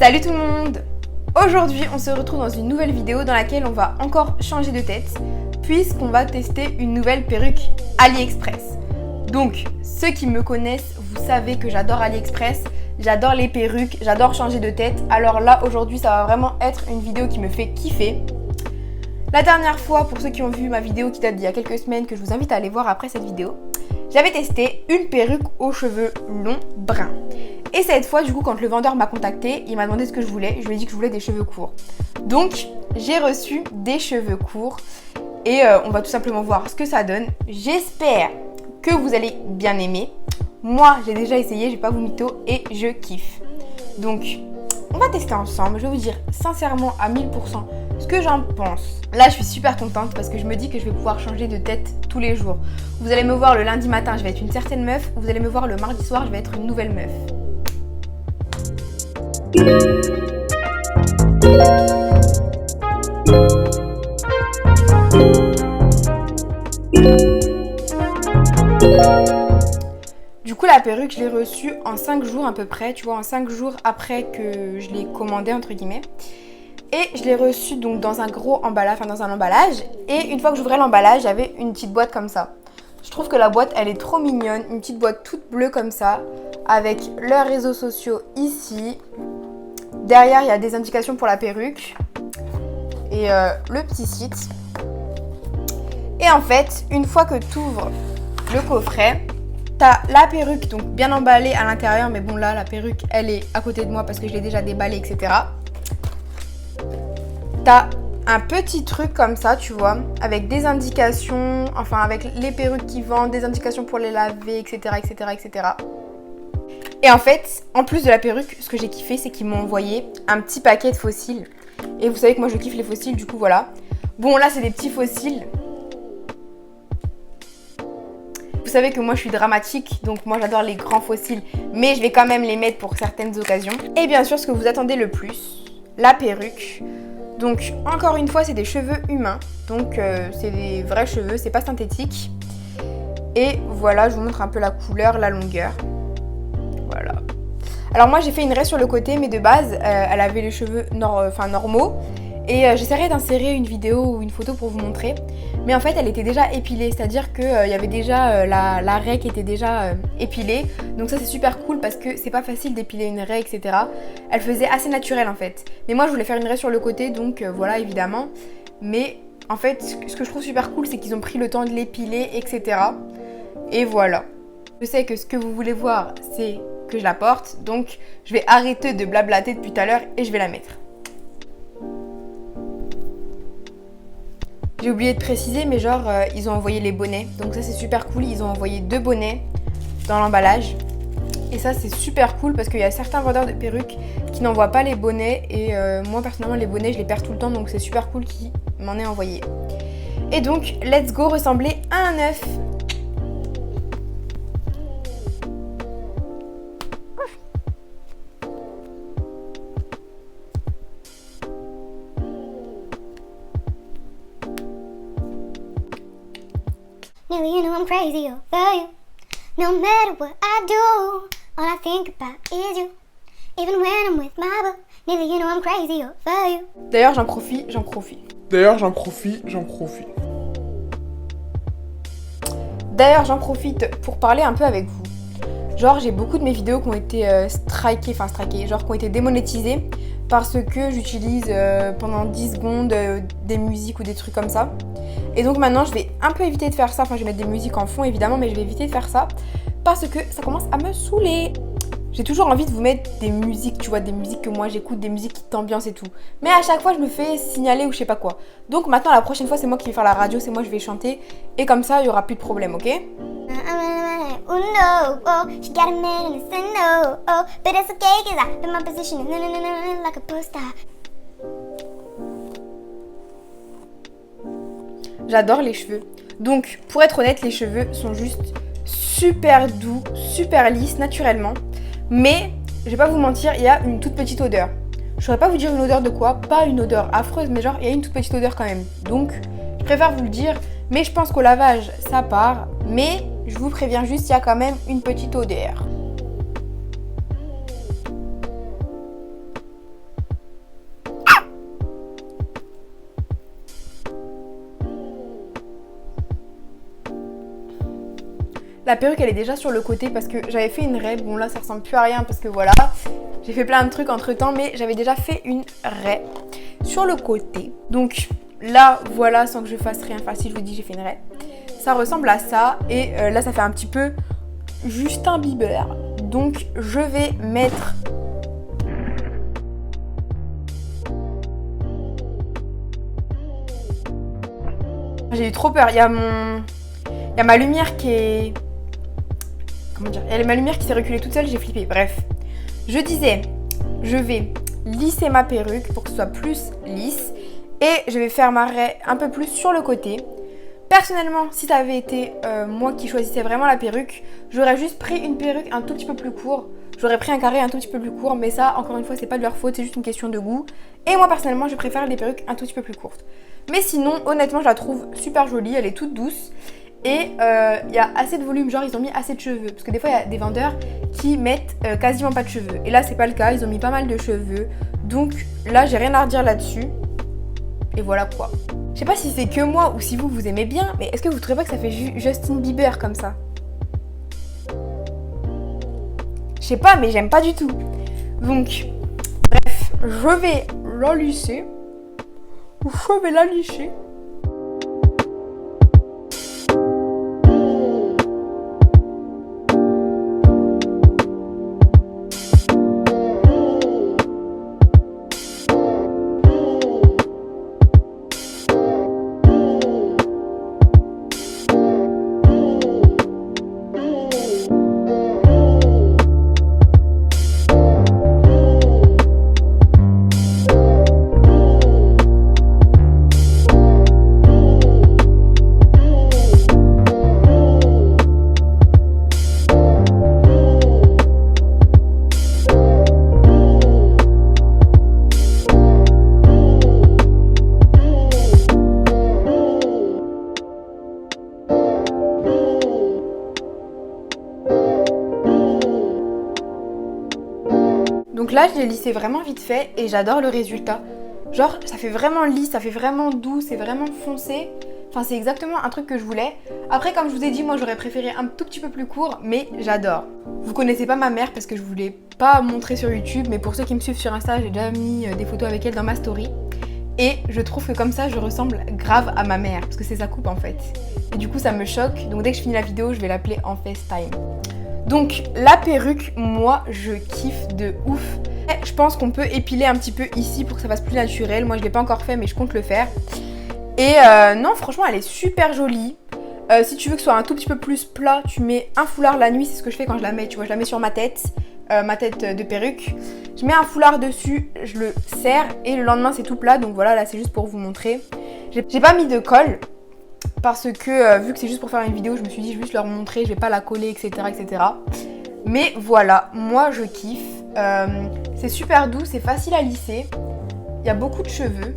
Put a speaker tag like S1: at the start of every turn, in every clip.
S1: Salut tout le monde! Aujourd'hui, on se retrouve dans une nouvelle vidéo dans laquelle on va encore changer de tête puisqu'on va tester une nouvelle perruque AliExpress. Donc, ceux qui me connaissent, vous savez que j'adore AliExpress, j'adore les perruques, j'adore changer de tête. Alors là, aujourd'hui, ça va vraiment être une vidéo qui me fait kiffer. La dernière fois, pour ceux qui ont vu ma vidéo qui date d'il y a quelques semaines, que je vous invite à aller voir après cette vidéo, j'avais testé une perruque aux cheveux longs bruns. Et cette fois, du coup, quand le vendeur m'a contacté, il m'a demandé ce que je voulais. Je lui ai dit que je voulais des cheveux courts. Donc, j'ai reçu des cheveux courts et on va tout simplement voir ce que ça donne. J'espère que vous allez bien aimer. Moi, j'ai déjà essayé, je vais pas vous mytho et je kiffe. Donc, on va tester ensemble. Je vais vous dire sincèrement à 1000% ce que j'en pense. Là, je suis super contente parce que je me dis que je vais pouvoir changer de tête tous les jours. Vous allez me voir le lundi matin, je vais être une certaine meuf. Vous allez me voir le mardi soir, je vais être une nouvelle meuf. Du coup, la perruque, je l'ai reçue en 5 jours à peu près, tu vois, en 5 jours après que je l'ai commandée, entre guillemets. Et je l'ai reçue donc dans un gros emballage, enfin dans un emballage. Et une fois que j'ouvrais l'emballage, j'avais une petite boîte comme ça. Je trouve que la boîte, elle est trop mignonne, une petite boîte toute bleue comme ça, avec leurs réseaux sociaux ici. Derrière, il y a des indications pour la perruque et le petit site. Et en fait, une fois que tu ouvres le coffret, t'as la perruque donc bien emballée à l'intérieur. Mais bon, là, la perruque, elle est à côté de moi parce que je l'ai déjà déballée, etc. T'as un petit truc comme ça, tu vois, avec des indications, enfin avec les perruques qui vendent, des indications pour les laver, etc., etc., etc. Et en fait, en plus de la perruque, ce que j'ai kiffé, c'est qu'ils m'ont envoyé un petit paquet de fossiles. Et vous savez que moi, je kiffe les fossiles, du coup, voilà. Bon, là, c'est des petits fossiles. Vous savez que moi, je suis dramatique, donc moi, j'adore les grands fossiles. Mais je vais quand même les mettre pour certaines occasions. Et bien sûr, ce que vous attendez le plus, la perruque. Donc, encore une fois, c'est des cheveux humains. Donc, c'est des vrais cheveux, c'est pas synthétique. Et voilà, je vous montre un peu la couleur, la longueur. Voilà. Alors moi j'ai fait une raie sur le côté, mais de base elle avait les cheveux normaux. Et j'essaierai d'insérer une vidéo ou une photo pour vous montrer. Mais en fait elle était déjà épilée, c'est-à-dire qu'il y avait déjà la raie qui était déjà épilée. Donc ça c'est super cool parce que c'est pas facile d'épiler une raie, etc. Elle faisait assez naturelle en fait. Mais moi je voulais faire une raie sur le côté, donc voilà évidemment. Mais en fait ce que je trouve super cool, c'est qu'ils ont pris le temps de l'épiler, etc. Et voilà. Je sais que ce que vous voulez voir, c'est que je la porte, donc je vais arrêter de blablater depuis tout à l'heure et je vais la mettre. J'ai oublié de préciser, mais genre ils ont envoyé les bonnets, donc ça c'est super cool. Ils ont envoyé 2 bonnets dans l'emballage et ça c'est super cool parce qu'il y a certains vendeurs de perruques qui n'envoient pas les bonnets et moi personnellement les bonnets je les perds tout le temps, donc c'est super cool qu'ils m'en aient envoyé. Et donc let's go ressembler à un œuf.
S2: Nigga, you know I'm crazy over you. No matter what I do, all I think about is you. Even when I'm with my boo, nigga, you know I'm crazy over you.
S1: D'ailleurs j'en profite. D'ailleurs j'en profite pour parler un peu avec vous. Genre j'ai beaucoup de mes vidéos qui ont été strikées, genre qui ont été démonétisées parce que j'utilise pendant 10 secondes des musiques ou des trucs comme ça. Et donc maintenant je vais un peu éviter de faire ça, enfin je vais mettre des musiques en fond évidemment, mais je vais éviter de faire ça parce que ça commence à me saouler. J'ai toujours envie de vous mettre des musiques, tu vois, des musiques que moi j'écoute, des musiques qui t'ambiancent et tout. Mais à chaque fois je me fais signaler ou je sais pas quoi. Donc maintenant la prochaine fois c'est moi qui vais faire la radio, c'est moi je vais chanter et comme ça il y aura plus de problème, ok?
S2: Oh no, oh, she got a man and it's a no, oh, but it's okay cause I in my position, no, no, no, no, like a poster.
S1: J'adore les cheveux. Donc, pour être honnête, les cheveux sont juste super doux, super lisses, naturellement. Mais, je vais pas vous mentir, il y a une toute petite odeur. Je saurais pas vous dire une odeur de quoi, pas une odeur affreuse, mais genre, il y a une toute petite odeur quand même. Donc, je préfère vous le dire. Mais je pense qu'au lavage, ça part. Mais, je vous préviens juste, il y a quand même une petite odeur. La perruque elle est déjà sur le côté parce que j'avais fait une raie. Bon là ça ressemble plus à rien parce que voilà, j'ai fait plein de trucs entre temps, mais j'avais déjà fait une raie sur le côté. Donc là voilà, sans que je fasse rien, enfin si je vous dis j'ai fait une raie, ça ressemble à ça. Et là ça fait un petit peu Justin Bieber. Donc je vais mettre... J'ai eu trop peur, il y a ma lumière qui est... Comment dire? Il y a ma lumière qui s'est reculée toute seule, j'ai flippé. Bref, je disais, je vais lisser ma perruque pour que ce soit plus lisse. Et je vais faire ma raie un peu plus sur le côté. Personnellement, si ça avait été moi qui choisissais vraiment la perruque, j'aurais juste pris une perruque un tout petit peu plus court. J'aurais pris un carré un tout petit peu plus court, mais ça, encore une fois, c'est pas de leur faute, c'est juste une question de goût. Et moi, personnellement, je préfère les perruques un tout petit peu plus courtes. Mais sinon, honnêtement, je la trouve super jolie, elle est toute douce. Et il y a assez de volume, genre ils ont mis assez de cheveux. Parce que des fois, il y a des vendeurs qui mettent quasiment pas de cheveux. Et là, c'est pas le cas, ils ont mis pas mal de cheveux. Donc là, j'ai rien à redire là-dessus. Et voilà quoi. Je sais pas si c'est que moi ou si vous aimez bien, mais est-ce que vous trouvez pas que ça fait Justin Bieber comme ça? Je sais pas, mais j'aime pas du tout. Donc, bref, je vais la lisser. Je vais la lisser. Donc là, je l'ai lissé vraiment vite fait et j'adore le résultat. Genre, ça fait vraiment lisse, ça fait vraiment doux, c'est vraiment foncé. Enfin, c'est exactement un truc que je voulais. Après, comme je vous ai dit, moi, j'aurais préféré un tout petit peu plus court, mais j'adore. Vous connaissez pas ma mère parce que je voulais pas montrer sur YouTube, mais pour ceux qui me suivent sur Insta, j'ai déjà mis des photos avec elle dans ma story. Et je trouve que comme ça, je ressemble grave à ma mère, parce que c'est sa coupe en fait. Et du coup, ça me choque. Donc dès que je finis la vidéo, je vais l'appeler en FaceTime. Donc la perruque, moi je kiffe de ouf. Je pense qu'on peut épiler un petit peu ici pour que ça fasse plus naturel. Moi je l'ai pas encore fait mais je compte le faire. Et non franchement elle est super jolie. Si tu veux que ce soit un tout petit peu plus plat, tu mets un foulard la nuit, c'est ce que je fais quand je la mets. Tu vois, je la mets sur ma tête de perruque. Je mets un foulard dessus, je le serre et le lendemain c'est tout plat. Donc voilà, là c'est juste pour vous montrer. J'ai pas mis de colle. Parce que vu que c'est juste pour faire une vidéo, je me suis dit je vais juste leur montrer, je vais pas la coller, etc. etc. Mais voilà, moi je kiffe. C'est super doux, c'est facile à lisser. Il y a beaucoup de cheveux.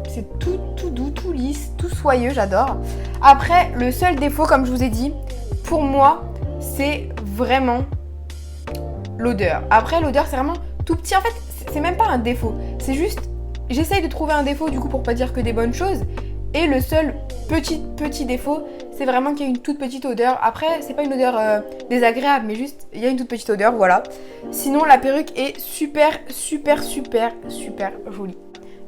S1: C'est tout doux, tout lisse, tout soyeux, j'adore. Après, le seul défaut, comme je vous ai dit, pour moi, c'est vraiment l'odeur. Après, l'odeur, c'est vraiment tout petit. En fait, c'est même pas un défaut. C'est juste, j'essaye de trouver un défaut du coup pour pas dire que des bonnes choses. Et le seul petit défaut, c'est vraiment qu'il y a une toute petite odeur. Après, c'est pas une odeur désagréable, mais juste, il y a une toute petite odeur, voilà. Sinon, la perruque est super jolie.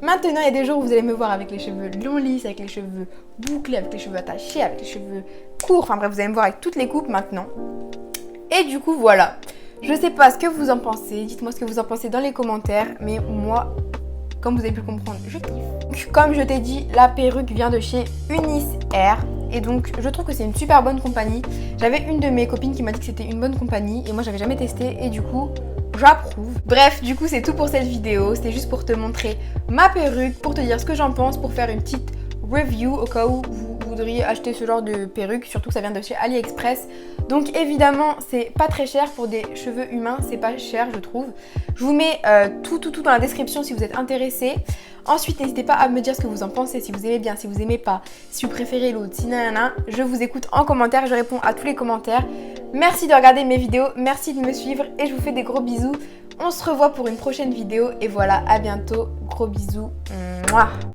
S1: Maintenant, il y a des jours où vous allez me voir avec les cheveux longs lisses, avec les cheveux bouclés, avec les cheveux attachés, avec les cheveux courts. Enfin bref, vous allez me voir avec toutes les coupes maintenant. Et du coup, voilà. Je sais pas ce que vous en pensez. Dites-moi ce que vous en pensez dans les commentaires. Mais moi, comme vous avez pu le comprendre, je kiffe. Donc, comme je t'ai dit, la perruque vient de chez Unis Hair. Et donc, je trouve que c'est une super bonne compagnie. J'avais une de mes copines qui m'a dit que c'était une bonne compagnie. Et moi, j'avais jamais testé. Et du coup, j'approuve. Bref, du coup, c'est tout pour cette vidéo. C'était juste pour te montrer ma perruque, pour te dire ce que j'en pense, pour faire une petite review au cas où vous voudriez acheter ce genre de perruque, surtout que ça vient de chez AliExpress. Donc évidemment c'est pas très cher pour des cheveux humains, c'est pas cher je trouve. Je vous mets tout dans la description si vous êtes intéressés. Ensuite n'hésitez pas à me dire ce que vous en pensez, si vous aimez bien, si vous aimez pas, si vous préférez l'autre, si nanana. Je vous écoute en commentaire, je réponds à tous les commentaires. Merci de regarder mes vidéos, merci de me suivre et je vous fais des gros bisous. On se revoit pour une prochaine vidéo et voilà, à bientôt, gros bisous. Mouah.